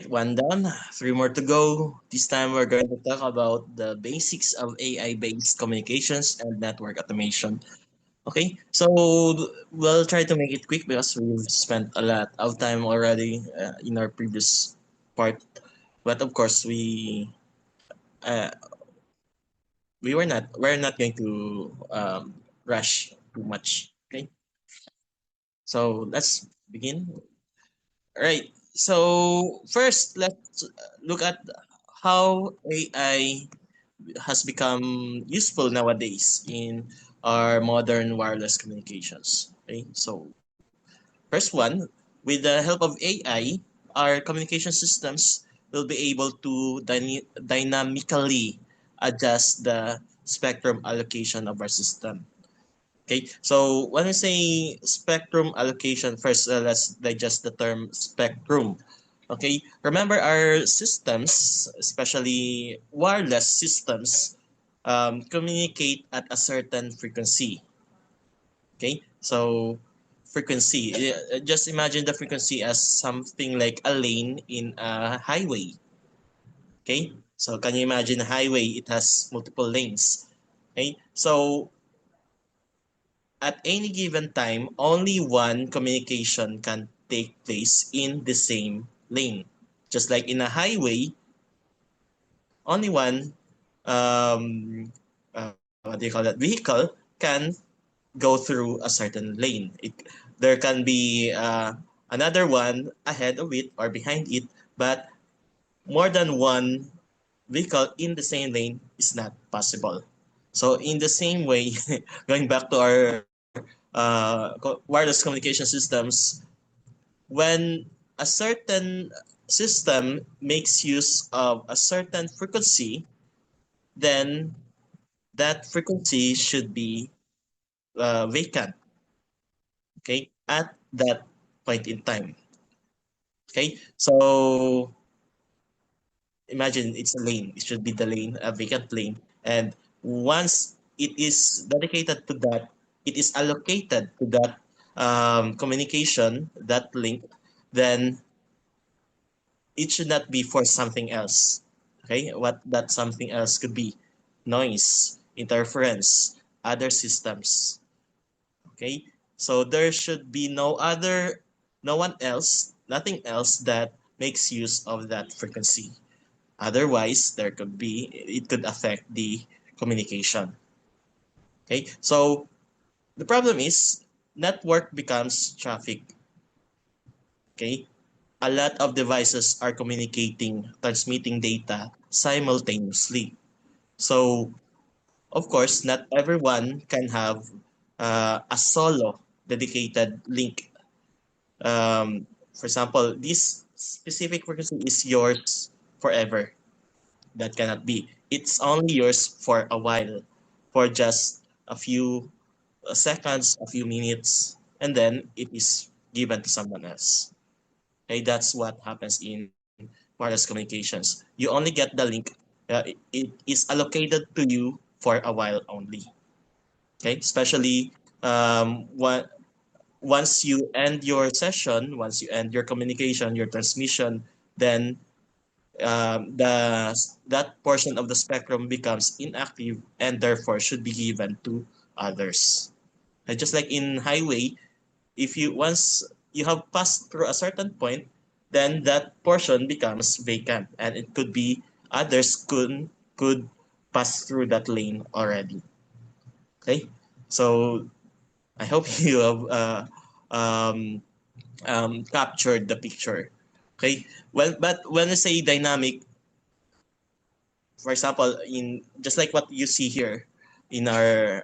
One down, three more to go. This time we're going to talk about the basics of AI-based communications and network automation. Okay, so we'll try to make it quick because we've spent a lot of time already in our previous part. But of course, uh, we're not going to rush too much. Okay, so let's begin. All right. So first, let's look at how AI has become useful nowadays in our modern wireless communications. Okay, so first one, with the help of AI, our communication systems will be able to dynamically adjust the spectrum allocation of our system. Okay, so when we say spectrum allocation, first let's digest the term spectrum. Okay, remember our systems, especially wireless systems, communicate at a certain frequency. Okay, so frequency, just imagine the frequency as something like a lane in a highway. Okay, so can you imagine a highway? It has multiple lanes. Okay, so at any given time, only one communication can take place in the same lane. Just like in a highway, only one what do you call that vehicle can go through a certain lane. There can be another one ahead of it or behind it, but more than one vehicle in the same lane is not possible. So in the same way, going back to our wireless communication systems, when a certain system makes use of a certain frequency, then that frequency should be vacant, okay, at that point in time. Okay, so imagine it's a lane. It should be the lane, a vacant lane. And once it is dedicated to that, it is allocated to that communication, that link, then it should not be for something else. Okay, what that something else could be: noise, interference, other systems. Okay, so there should be no one else, nothing else that makes use of that frequency. Otherwise, it could affect the communication. Okay, so the problem is network becomes traffic. Okay, a lot of devices are communicating, transmitting data simultaneously. So, of course, not everyone can have a solo dedicated link. For example, this specific frequency is yours forever. That cannot be. It's only yours for a while, for just a few seconds, a few minutes, and then it is given to someone else. Okay, that's what happens in wireless communications. You only get the link. It is allocated to you for a while only. Okay, especially what once you end your session, once you end your communication, your transmission, then that portion of the spectrum becomes inactive and therefore should be given to others. Just like in highway, if you once you have passed through a certain point, then that portion becomes vacant, and it could be others could pass through that lane already. Okay, so I hope you have um, captured the picture. Okay, well, but when I say dynamic, for example, in just like what you see here in our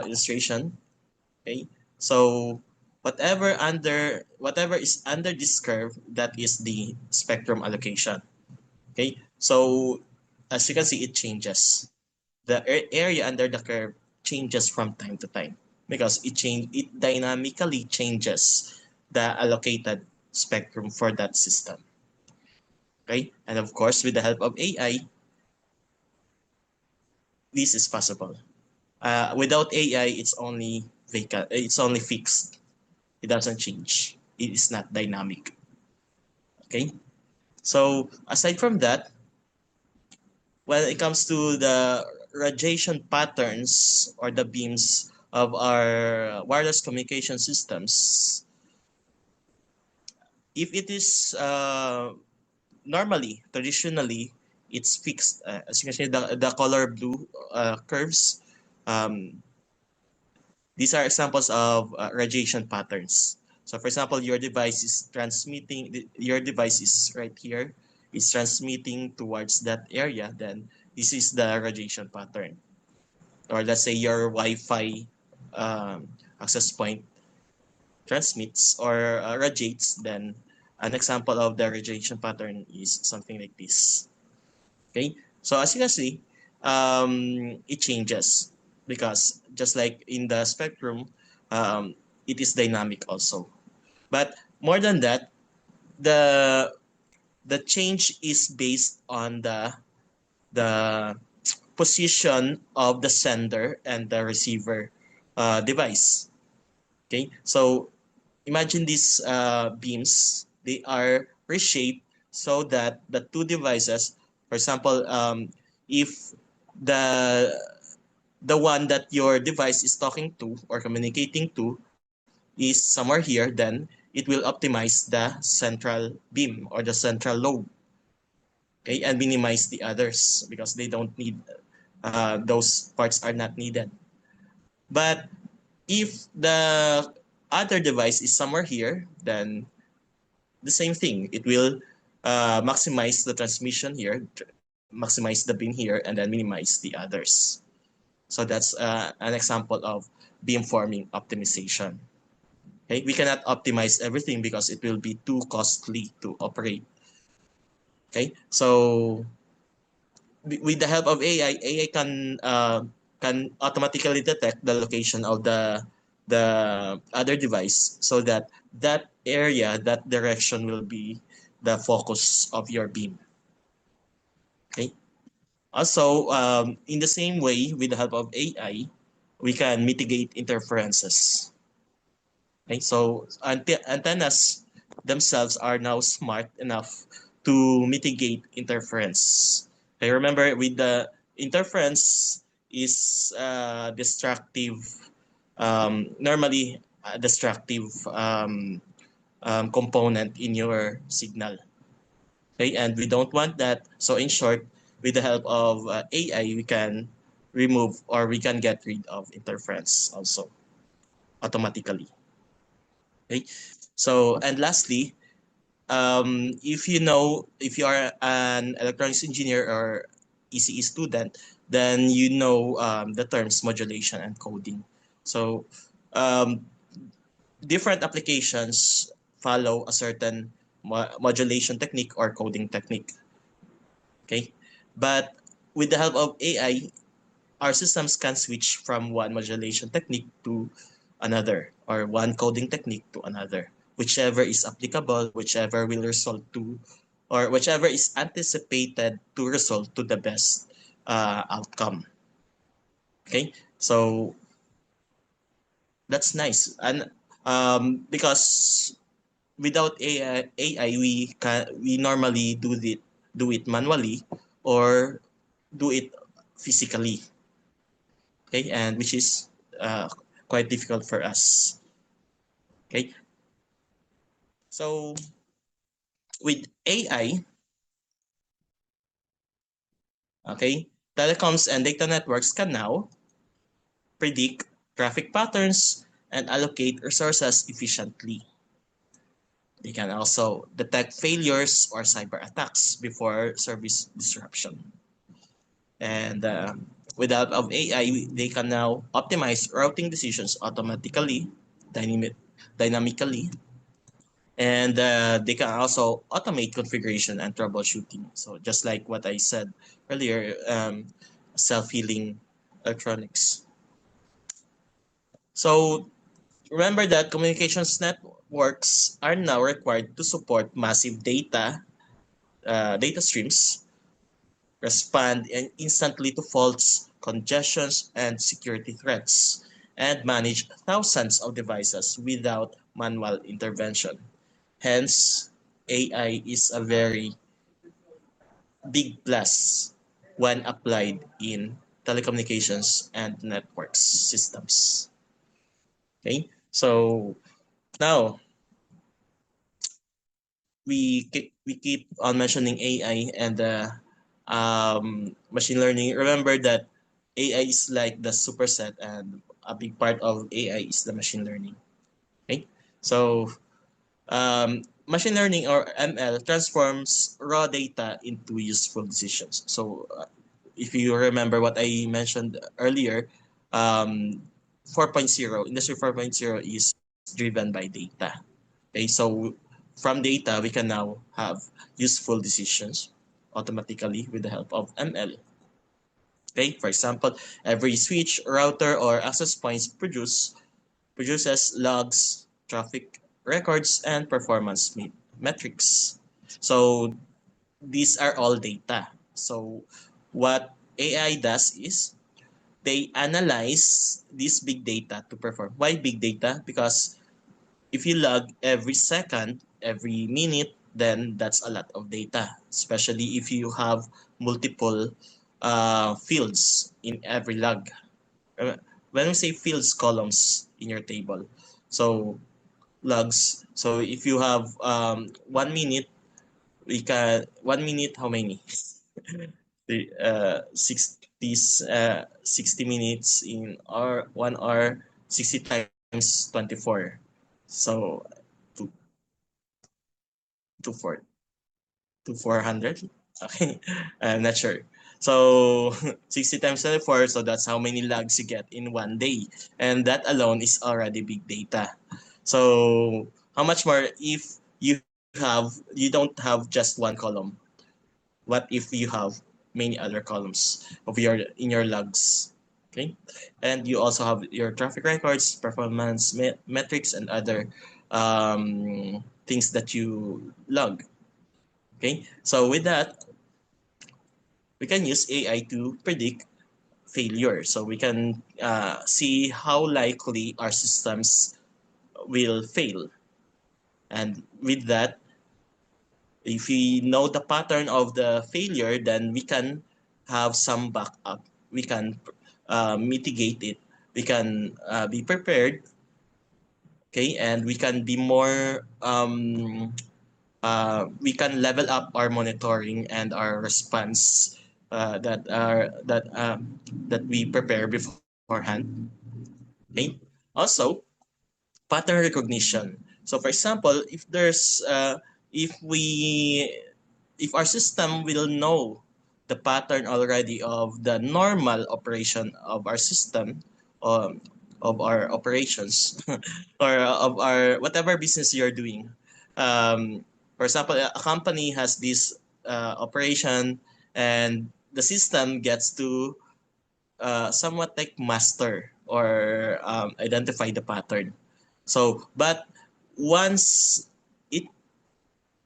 illustration. Okay, so whatever is under this curve, that is the spectrum allocation. Okay, so as you can see, it changes. The area under the curve changes from time to time because it dynamically changes the allocated spectrum for that system. Okay, and of course, with the help of AI, this is possible. Without AI, it's only vacant. It's only fixed. It doesn't change. It is not dynamic. Okay. So aside from that, when it comes to the radiation patterns or the beams of our wireless communication systems, if it is normally, traditionally, it's fixed. As you can see, the color blue curves, um, these are examples of radiation patterns. So for example, your device is transmitting, your device is right here, is transmitting towards that area, then this is the radiation pattern. Or let's say your Wi-Fi access point transmits or radiates, then an example of the radiation pattern is something like this. Okay, so as you can see, it changes because just like in the spectrum, it is dynamic also. But more than that, the the change is based on the position of the sender and the receiver device. Okay, so imagine these beams. They are reshaped so that the two devices, for example, if the the one that your device is talking to or communicating to is somewhere here, then it will optimize the central beam or the central lobe, okay, and minimize the others because they don't need those parts are not needed. But if the other device is somewhere here, then the same thing. It will maximize the transmission here, maximize the beam here, and then minimize the others. So that's an example of beamforming optimization. Okay, we cannot optimize everything because it will be too costly to operate. Okay, so with the help of AI can automatically detect the location of the other device so that that area, that direction will be the focus of your beam. Okay. Also, in the same way, with the help of AI, we can mitigate interferences. Okay, so antennas themselves are now smart enough to mitigate interference. Okay, remember with the interference is destructive, normally a destructive component in your signal. Okay, and we don't want that. So in short, with the help of AI, we can remove or we can get rid of interference also automatically. Okay, so and lastly, if you know, if you are an electronics engineer or ECE student, then you know the terms modulation and coding. So um, different applications follow a certain modulation technique or coding technique. Okay, but with the help of AI, our systems can switch from one modulation technique to another or one coding technique to another, whichever is applicable, whichever will result to, or whichever is anticipated to result to the best outcome. Okay, so that's nice, and because without AI we normally do it manually or do it physically. Okay, and which is uh, quite difficult for us. Okay, so with AI, okay, telecoms and data networks can now predict traffic patterns and allocate resources efficiently. They can also detect failures or cyber attacks before service disruption. And with the help of AI, they can now optimize routing decisions automatically, dynamic, dynamically, and they can also automate configuration and troubleshooting. So just like what I said earlier, self-healing electronics. So remember that communications networks are now required to support massive data streams, respond instantly to faults, congestions, and security threats, and manage thousands of devices without manual intervention. Hence, AI is a very big plus when applied in telecommunications and networks systems. Okay, so now we keep on mentioning AI and machine learning. Remember that AI is like the superset, and a big part of AI is the machine learning. Okay, so machine learning or ML transforms raw data into useful decisions. So if you remember what I mentioned earlier, um, 4.0, Industry 4.0 is driven by data. Okay, so from data, we can now have useful decisions automatically with the help of ML. Okay, for example, every switch, router, or access points produces logs, traffic records, and performance metrics. So these are all data. So what AI does is they analyze this big data to perform. Why big data? Because if you log every second, every minute, then that's a lot of data, especially if you have multiple fields in every log. Uh, When we say fields, columns in your table, so logs. So if you have 1 minute, we can 1 minute. How many? 60 60 minutes in or 1 hour, 60 times 24. So to to four to 400. Okay, I'm not sure. So 60 times 24, so that's how many logs you get in 1 day, and that alone is already big data. So how much more if you don't have just one column? What if you have many other columns of your in your logs? Okay, and you also have your traffic records, performance metrics, and other things that you log. Okay, so with that, we can use AI to predict failure. So we can see how likely our systems will fail. And with that, if we know the pattern of the failure, then we can have some backup. We can mitigate it. We can be prepared. Okay, and we can be more. We can level up our monitoring and our response that we prepare beforehand. Okay. Also, pattern recognition. So, for example, if we if our system will know the pattern already of the normal operation of our system, um, of our operations, or of our whatever business you're doing. For example, a company has this operation, and the system gets to somewhat like master or identify the pattern. So, but once it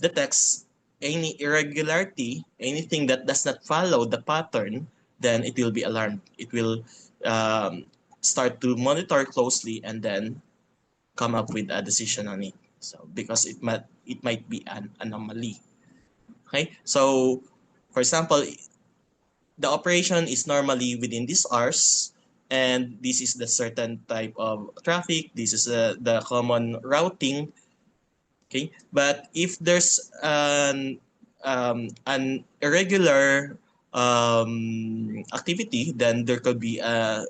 detects any irregularity, anything that does not follow the pattern, then it will be alarmed. It will um, start to monitor closely and then come up with a decision on it. So because it might be an anomaly. Okay, so for example, the operation is normally within these hours, and this is the certain type of traffic. This is the common routing. Okay, but if there's an irregular activity, then there could be a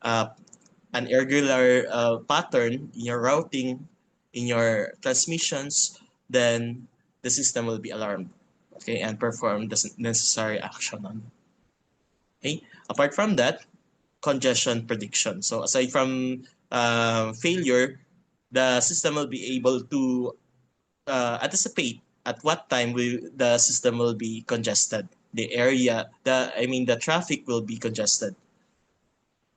an irregular pattern in your routing, in your transmissions, then the system will be alarmed, okay, and perform the necessary action on. Okay, apart from that, congestion prediction. So aside from failure, the system will be able to anticipate at what time the system will be congested. The traffic will be congested.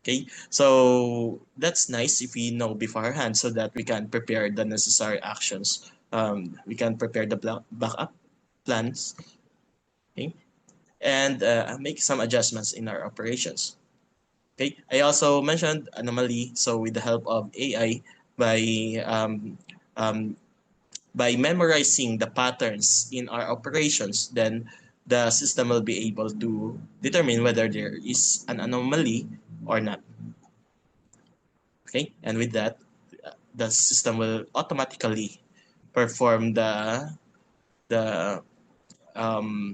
Okay, so that's nice if we know beforehand so that we can prepare the necessary actions. We can prepare the backup plans, okay, and make some adjustments in our operations. Okay, I also mentioned anomaly. So with the help of AI, by um, um, by memorizing the patterns in our operations, then the system will be able to determine whether there is an anomaly or not. Okay, and with that, the system will automatically perform the um,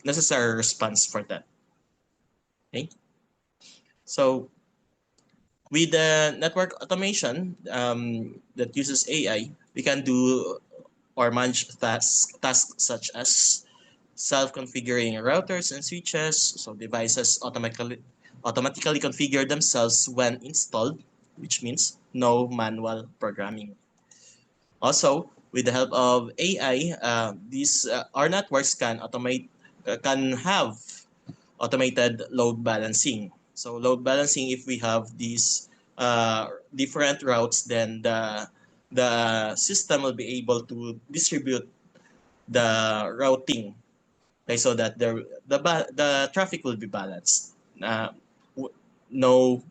necessary response for that. Okay, so with the network automation that uses AI, we can do or manage tasks such as self-configuring routers and switches, so devices automatically configure themselves when installed, which means no manual programming. Also, with the help of AI, these our networks can have automated load balancing. So load balancing, if we have these different routes, then the system will be able to distribute the routing, okay, so that the traffic will be balanced. No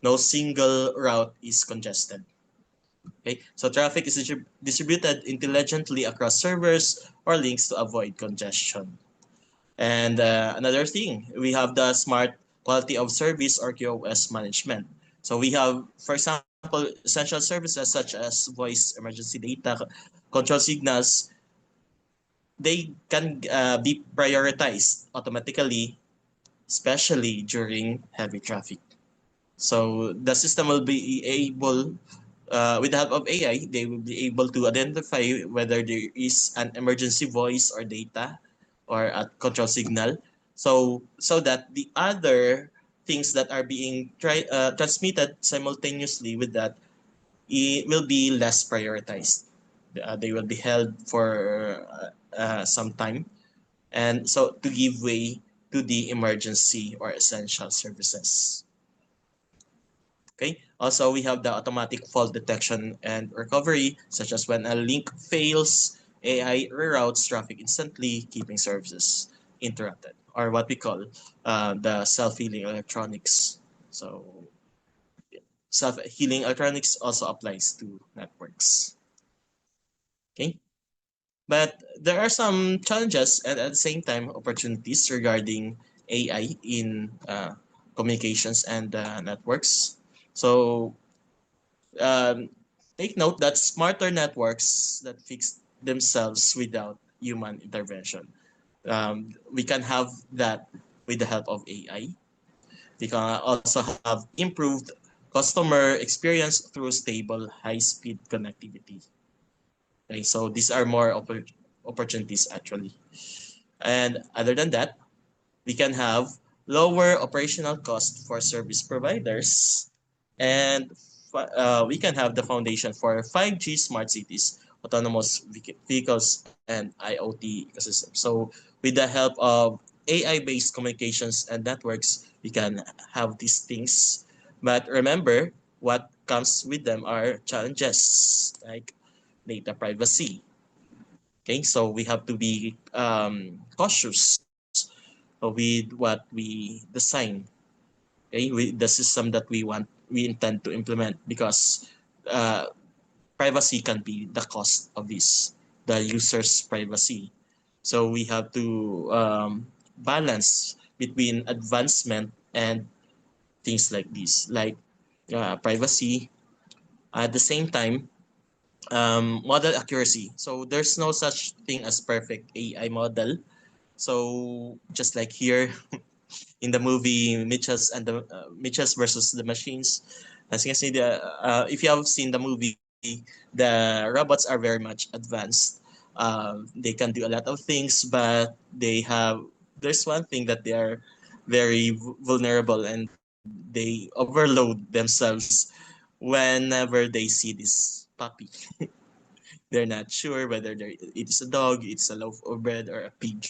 no single route is congested. Okay, so traffic is distributed intelligently across servers or links to avoid congestion. And another thing, we have the smart quality of service or QoS management. So we have, for example, essential services such as voice, emergency data, control signals. They can be prioritized automatically, especially during heavy traffic. So the system will be able, with the help of AI, they will be able to identify whether there is an emergency voice or data or a control signal. So that the other things that are being transmitted simultaneously with that, it will be less prioritized. They will be held for some time, and so to give way to the emergency or essential services. Okay. Also, we have the automatic fault detection and recovery, such as when a link fails, AI reroutes traffic instantly, keeping services interrupted, or what we call the self-healing electronics. So, self-healing electronics also applies to networks. Okay. But there are some challenges and at the same time opportunities regarding AI in communications and networks. So um, take note that smarter networks that fix themselves without human intervention. We can have that with the help of AI. We can also have improved customer experience through stable, high-speed connectivity. Okay, so these are more opportunities actually. And other than that, we can have lower operational cost for service providers, and we can have the foundation for 5G smart cities, autonomous vehicles, and IoT ecosystem. So with the help of AI-based communications and networks, we can have these things. But remember, what comes with them are challenges like data privacy. Okay, so we have to be cautious with what we design, okay, with the system that we intend to implement, because uh, privacy can be the cost of this, the user's privacy. So we have to balance between advancement and things like this, like privacy. At the same time, model accuracy. So there's no such thing as perfect AI model. So just like here, in the movie Mitchells versus the Machines. As you can see, if you have seen the movie, the robots are very much advanced. They can do a lot of things, but there's one thing that they are very vulnerable, and they overload themselves whenever they see this puppy. They're not sure whether it is a dog, it's a loaf of bread, or a pig.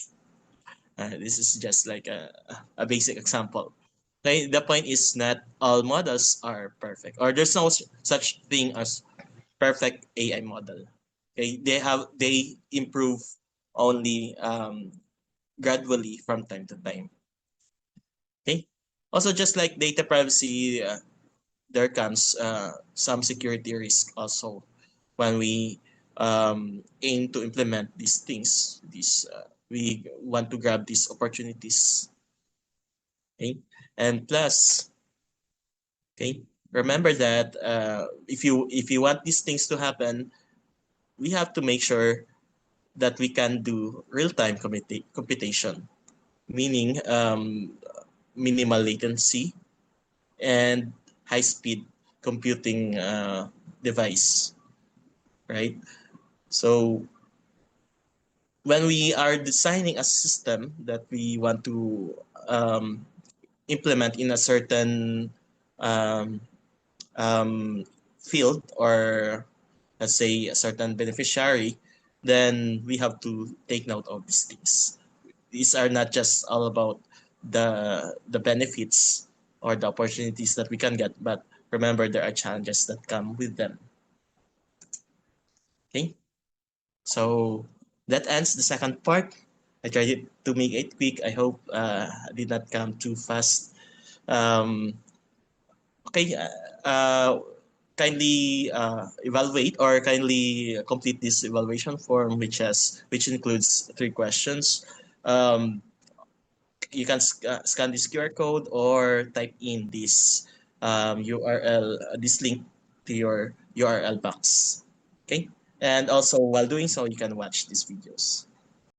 This is just like a basic example. Okay, the point is not all models are perfect, or there's no such thing as perfect AI model. Okay, they improve only gradually from time to time. Okay, also just like data privacy, there comes some security risk also when we aim to implement these things. We want to grab these opportunities. Okay, and plus, okay, remember that if you want these things to happen, we have to make sure that we can do real-time computation, meaning minimal latency and high-speed computing device, right? So when we are designing a system that we want to implement in a certain um, um, field, or let's say a certain beneficiary, then we have to take note of these things. These are not just all about the benefits or the opportunities that we can get, but remember there are challenges that come with them. Okay, so that ends the second part. I tried to make it quick. I hope I did not come too fast. Um, okay, kindly evaluate or kindly complete this evaluation form, which includes 3 questions. Um, you can scan this QR code or type in this URL, this link to your URL box. Okay, and also while doing so, you can watch these videos.